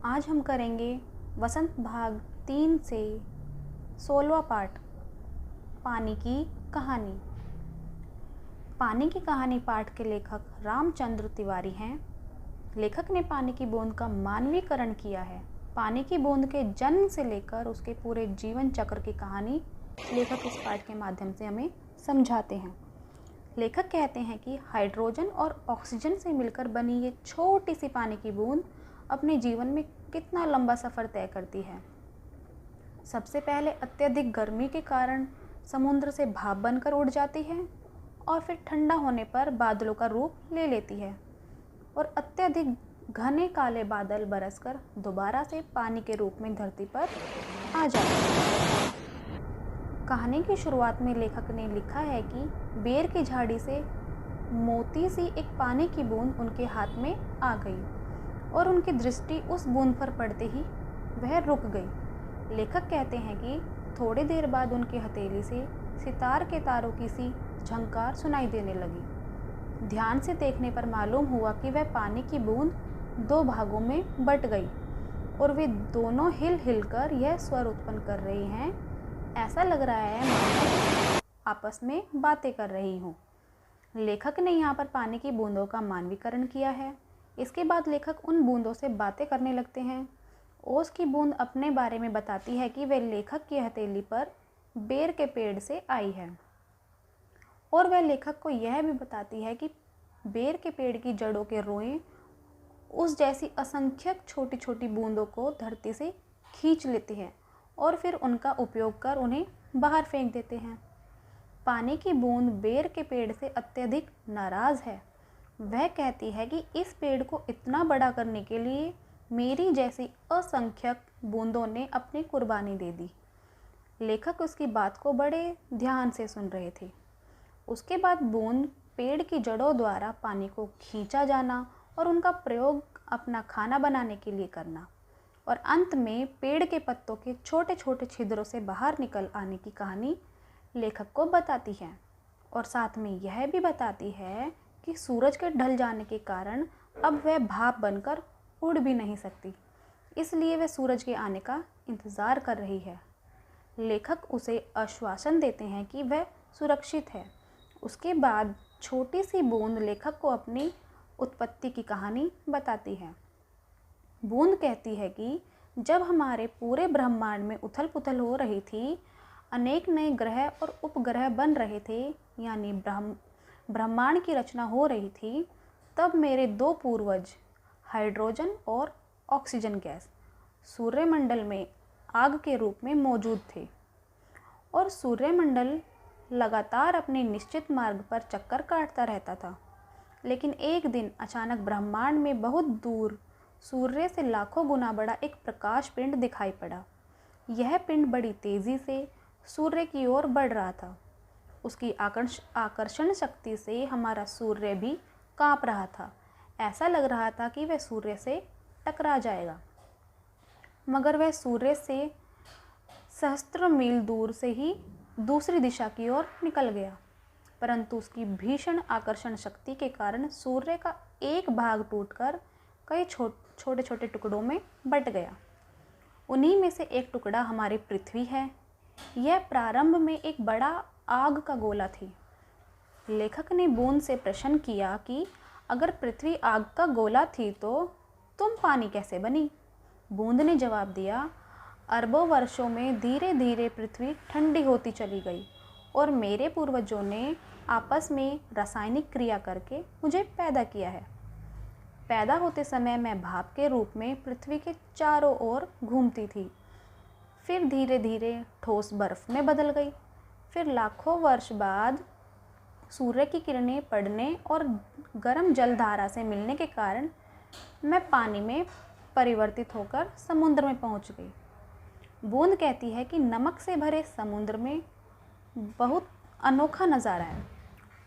आज हम करेंगे वसंत भाग 3 से 16वां पार्ट, पानी की कहानी। पानी की कहानी पाठ के लेखक रामचंद्र तिवारी हैं। लेखक ने पानी की बूंद का मानवीकरण किया है। पानी की बूंद के जन्म से लेकर उसके पूरे जीवन चक्र की कहानी लेखक इस पाठ के माध्यम से हमें समझाते हैं। लेखक कहते हैं कि हाइड्रोजन और ऑक्सीजन से मिलकर बनी ये छोटी सी पानी की बूंद अपने जीवन में कितना लंबा सफ़र तय करती है। सबसे पहले अत्यधिक गर्मी के कारण समुद्र से भाप बनकर उड़ जाती है और फिर ठंडा होने पर बादलों का रूप ले लेती है और अत्यधिक घने काले बादल बरसकर दोबारा से पानी के रूप में धरती पर आ जाते हैं। कहानी की शुरुआत में लेखक ने लिखा है कि बेर की झाड़ी से मोती सी एक पानी की बूंद उनके हाथ में आ गई और उनकी दृष्टि उस बूंद पर पड़ते ही वह रुक गई। लेखक कहते हैं कि थोड़ी देर बाद उनकी हथेली से सितार के तारों की सी झंकार सुनाई देने लगी। ध्यान से देखने पर मालूम हुआ कि वह पानी की बूंद दो भागों में बट गई और वे दोनों हिल हिलकर यह स्वर उत्पन्न कर रही हैं। ऐसा लग रहा है मानो आपस में बातें कर रही हूँ। लेखक ने यहाँ पर पानी की बूंदों का मानवीकरण किया है। इसके बाद लेखक उन बूंदों से बातें करने लगते हैं। ओस की बूंद अपने बारे में बताती है कि वह लेखक की हथेली पर बेर के पेड़ से आई है और वह लेखक को यह भी बताती है कि बेर के पेड़ की जड़ों के रोएं उस जैसी असंख्यक छोटी छोटी बूंदों को धरती से खींच लेती हैं और फिर उनका उपयोग कर उन्हें बाहर फेंक देते हैं। पानी की बूंद बेर के पेड़ से अत्यधिक नाराज़ है। वह कहती है कि इस पेड़ को इतना बड़ा करने के लिए मेरी जैसी असंख्यक बूंदों ने अपनी कुर्बानी दे दी। लेखक उसकी बात को बड़े ध्यान से सुन रहे थे। उसके बाद बूंद पेड़ की जड़ों द्वारा पानी को खींचा जाना और उनका प्रयोग अपना खाना बनाने के लिए करना और अंत में पेड़ के पत्तों के छोटे छोटे छिद्रों से बाहर निकल आने की कहानी लेखक को बताती है। और साथ में यह भी बताती है कि सूरज के ढल जाने के कारण अब वह भाप बनकर उड़ भी नहीं सकती, इसलिए वह सूरज के आने का इंतज़ार कर रही है। लेखक उसे आश्वासन देते हैं कि वह सुरक्षित है। उसके बाद छोटी सी बूंद लेखक को अपनी उत्पत्ति की कहानी बताती है। बूंद कहती है कि जब हमारे पूरे ब्रह्मांड में उथल पुथल हो रही थी, अनेक नए ग्रह और उपग्रह बन रहे थे, यानी ब्रह्मांड की रचना हो रही थी, तब मेरे दो पूर्वज हाइड्रोजन और ऑक्सीजन गैस सूर्यमंडल में आग के रूप में मौजूद थे और सूर्यमंडल लगातार अपने निश्चित मार्ग पर चक्कर काटता रहता था। लेकिन एक दिन अचानक ब्रह्मांड में बहुत दूर सूर्य से लाखों गुना बड़ा एक प्रकाश पिंड दिखाई पड़ा। यह पिंड बड़ी तेज़ी से सूर्य की ओर बढ़ रहा था। उसकी आकर्षण शक्ति से हमारा सूर्य भी काँप रहा था। ऐसा लग रहा था कि वह सूर्य से टकरा जाएगा, मगर वह सूर्य से सहस्त्र मील दूर से ही दूसरी दिशा की ओर निकल गया। परंतु उसकी भीषण आकर्षण शक्ति के कारण सूर्य का एक भाग टूटकर कई छोटे छोटे टुकड़ों में बट गया। उन्हीं में से एक टुकड़ा हमारी पृथ्वी है। यह प्रारंभ में एक बड़ा आग का गोला थी। लेखक ने बूंद से प्रश्न किया कि अगर पृथ्वी आग का गोला थी तो तुम पानी कैसे बनी? बूंद ने जवाब दिया, अरबों वर्षों में धीरे धीरे पृथ्वी ठंडी होती चली गई और मेरे पूर्वजों ने आपस में रासायनिक क्रिया करके मुझे पैदा किया है। पैदा होते समय मैं भाप के रूप में पृथ्वी के चारों ओर घूमती थी, फिर धीरे धीरे ठोस बर्फ में बदल गई। फिर लाखों वर्ष बाद सूर्य की किरणें पड़ने और गर्म जलधारा से मिलने के कारण मैं पानी में परिवर्तित होकर समुद्र में पहुंच गई। बूंद कहती है कि नमक से भरे समुद्र में बहुत अनोखा नज़ारा है।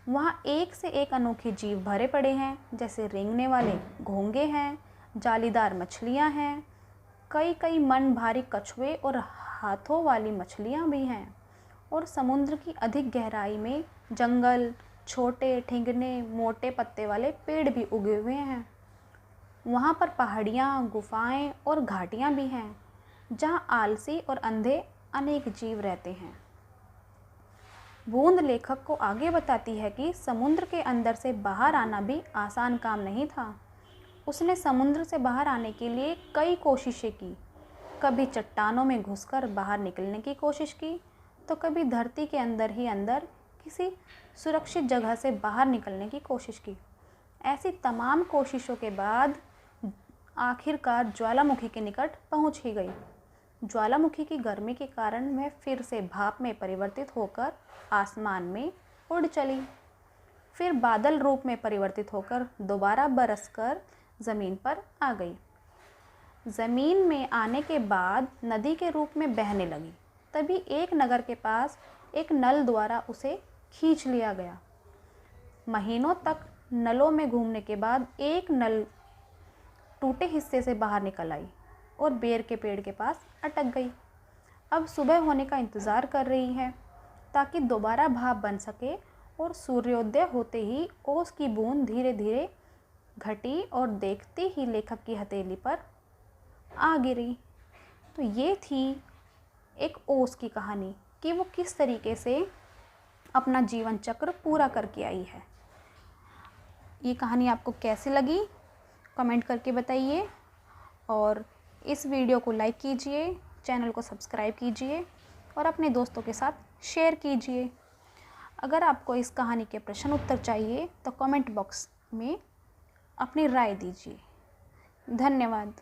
वहाँ एक से एक अनोखे जीव भरे पड़े हैं, जैसे रेंगने वाले घोंगे हैं, जालीदार मछलियाँ हैं, कई कई मन भारी कछुए और हाथों वाली मछलियाँ भी हैं और समुद्र की अधिक गहराई में जंगल, छोटे ठिंगने मोटे पत्ते वाले पेड़ भी उगे हुए हैं। वहाँ पर पहाड़ियाँ, गुफाएं और घाटियाँ भी हैं जहाँ आलसी और अंधे अनेक जीव रहते हैं। बूंद लेखक को आगे बताती है कि समुद्र के अंदर से बाहर आना भी आसान काम नहीं था। उसने समुद्र से बाहर आने के लिए कई कोशिशें की। कभी चट्टानों में घुसकर बाहर निकलने की कोशिश की, तो कभी धरती के अंदर ही अंदर किसी सुरक्षित जगह से बाहर निकलने की कोशिश की। ऐसी तमाम कोशिशों के बाद आखिरकार ज्वालामुखी के निकट पहुंच ही गई। ज्वालामुखी की गर्मी के कारण वह फिर से भाप में परिवर्तित होकर आसमान में उड़ चली। फिर बादल रूप में परिवर्तित होकर दोबारा बरसकर ज़मीन पर आ गई। ज़मीन में आने के बाद नदी के रूप में बहने लगी। तभी एक नगर के पास एक नल द्वारा उसे खींच लिया गया। महीनों तक नलों में घूमने के बाद एक नल टूटे हिस्से से बाहर निकल आई और बेर के पेड़ के पास अटक गई। अब सुबह होने का इंतज़ार कर रही है ताकि दोबारा भाप बन सके, और सूर्योदय होते ही ओस की बूंद धीरे धीरे घटी और देखते ही लेखक की हथेली पर आ गिरी। तो ये थी एक ओस की कहानी कि वो किस तरीके से अपना जीवन चक्र पूरा करके आई है। ये कहानी आपको कैसी लगी कमेंट करके बताइए, और इस वीडियो को लाइक कीजिए, चैनल को सब्सक्राइब कीजिए और अपने दोस्तों के साथ शेयर कीजिए। अगर आपको इस कहानी के प्रश्न उत्तर चाहिए तो कमेंट बॉक्स में अपनी राय दीजिए। धन्यवाद।